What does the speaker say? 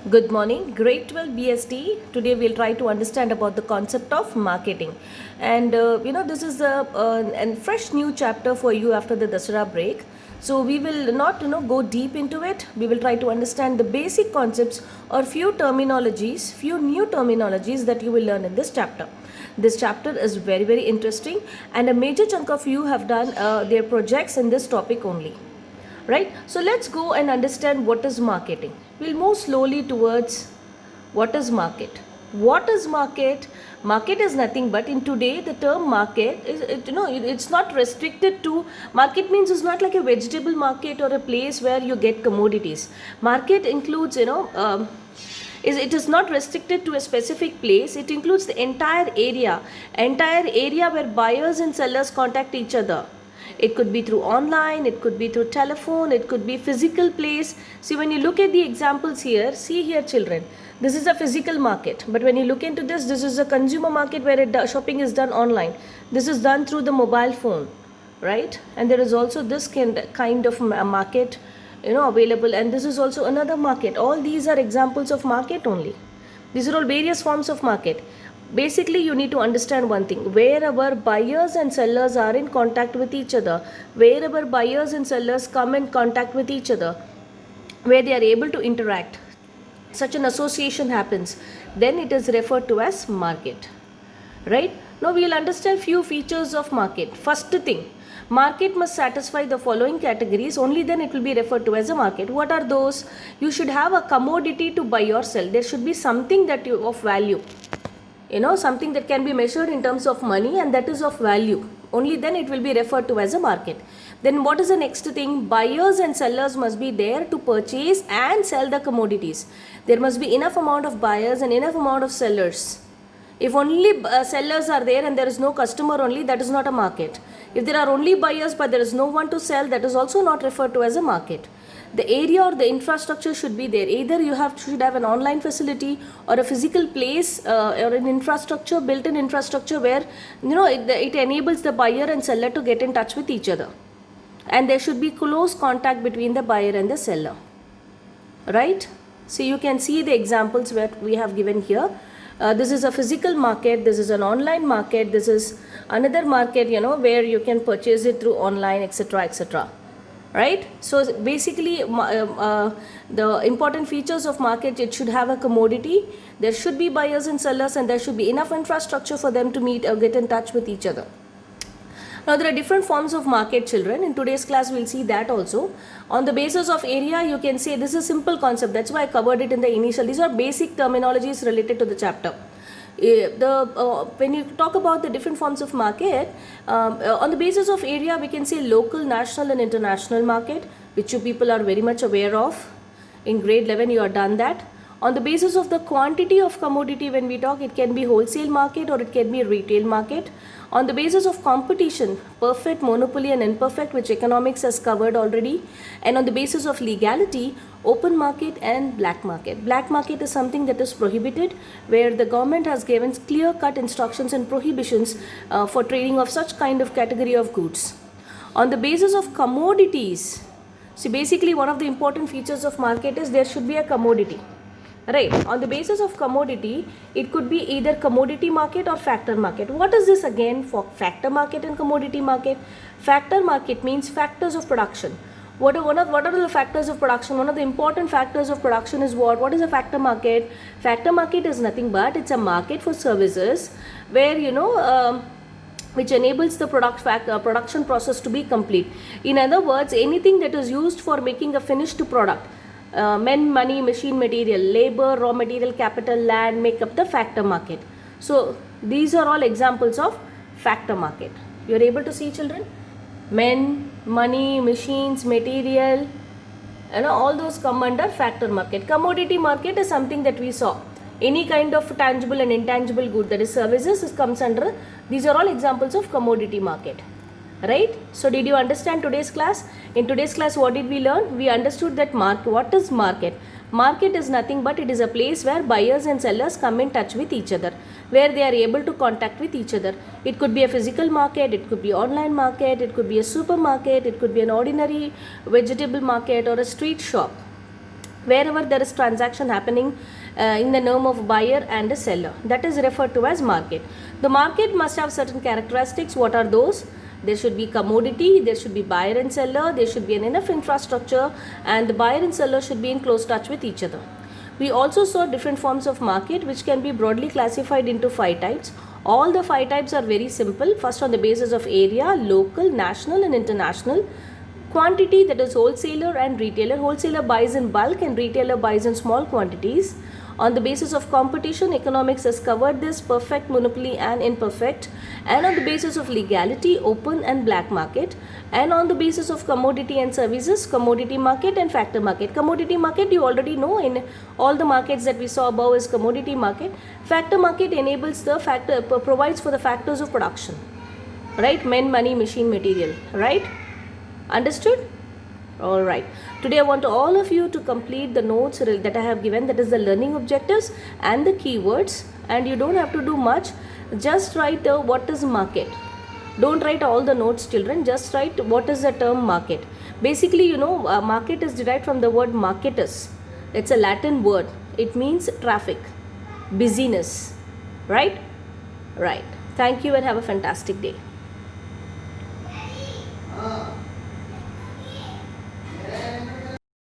Good morning, grade 12 BST. Today we'll try to understand about the concept of marketing. And this is a fresh new chapter for you after the Dasara break. So we will not go deep into it. We will try to understand the basic concepts or few new terminologies that you will learn in this chapter. This chapter is very interesting, and a major chunk of you have done their projects in this topic only. Right? So let's go and understand what is marketing. We'll move slowly towards what is market. What is market? Market is nothing but in today the term market is it's not restricted to market means it's not like a vegetable market or a place where you get commodities. Market includes it is not restricted to a specific place. It includes the entire area where buyers and sellers contact each other. It could be through online, it could be through telephone, it could be physical place. See, when you look at the examples here, see here children, this is a physical market. But when you look into this is a consumer market where shopping is done online. This is done through the mobile phone, right? And there is also this kind of market, available. And this is also another market. All these are examples of market only. These are all various forms of market. Basically, you need to understand one thing. Wherever buyers and sellers are in contact with each other, wherever buyers and sellers come in contact with each other, where they are able to interact, such an association happens, then it is referred to as market. Right? Now we will understand few features of market. First thing, market must satisfy the following categories, only then it will be referred to as a market. What are those? You should have a commodity to buy or sell. There should be something of value. Something that can be measured in terms of money and that is of value. Only then it will be referred to as a market. Then what is the next thing? Buyers and sellers must be there to purchase and sell the commodities. There must be enough amount of buyers and enough amount of sellers. If only sellers are there and there is no customer only, that is not a market. If there are only buyers but there is no one to sell, that is also not referred to as a market. The area or the infrastructure should be there. Either you should have an online facility or a physical place or an infrastructure, built-in infrastructure where it enables the buyer and seller to get in touch with each other. And there should be close contact between the buyer and the seller. Right? So you can see the examples where we have given here. This is a physical market, this is an online market, this is another market, where you can purchase it through online, etc. Right? So basically the important features of market, it should have a commodity, there should be buyers and sellers, and there should be enough infrastructure for them to meet or get in touch with each other. Now there are different forms of market, children. In today's class we'll see that also. On the basis of area, you can say this is a simple concept. That's why I covered it in the initial. These are basic terminologies related to the chapter. When you talk about the different forms of market, on the basis of area, we can say local, national and international market, which you people are very much aware of. In grade 11, you are done that. On the basis of the quantity of commodity, when we talk, it can be wholesale market or it can be retail market. On the basis of competition, perfect, monopoly and imperfect, which economics has covered already. And on the basis of legality, open market and black market. Black market is something that is prohibited, where the government has given clear-cut instructions and prohibitions for trading of such kind of category of goods. On the basis of commodities, see, basically one of the important features of market is there should be a commodity. Right. On the basis of commodity, it could be either commodity market or factor market. What is this again for factor market and commodity market? Factor market means factors of production. What are the factors of production? One of the important factors of production is what? What is a factor market? Factor market is nothing but it's a market for services where which enables the production process to be complete. In other words, anything that is used for making a finished product. Men, money, machine, material, labor, raw material, capital, land make up the factor market. So these are all examples of factor market. You are able to see, children? Men, money, machines, material, all those come under factor market. Commodity market is something that we saw. Any kind of tangible and intangible good, that is services, comes under. These are all examples of commodity market. Right? So did you understand today's class? In today's class, what did we learn? We understood that what is market? Market is nothing but it is a place where buyers and sellers come in touch with each other, where they are able to contact with each other. It could be a physical market, it could be online market, it could be a supermarket, it could be an ordinary vegetable market or a street shop. wherever there is transaction happening in the name of buyer and a seller, that is referred to as market. The market must have certain characteristics. What are those? There should be commodity, there should be buyer and seller, there should be enough infrastructure, and the buyer and seller should be in close touch with each other. We also saw different forms of market which can be broadly classified into 5 types. All the 5 types are very simple. First, on the basis of area, local, national and international. Quantity, that is wholesaler and retailer. Wholesaler buys in bulk and retailer buys in small quantities. On the basis of competition, economics has covered this: perfect, monopoly and imperfect. And on the basis of legality, open and black market. And on the basis of commodity and services, commodity market and factor market. Commodity market you already know, in all the markets that we saw above is commodity market. Factor market enables the factor, provides for the factors of production, right? Men, money, machine, material, right? Understood? Alright. Today I want all of you to complete the notes that I have given, that is the learning objectives and the keywords, and you don't have to do much. Just write what is market. Don't write all the notes, children. Just write what is the term market. Basically, market is derived from the word marketus. It's a Latin word. It means traffic, busyness, right? Right. Thank you and have a fantastic day.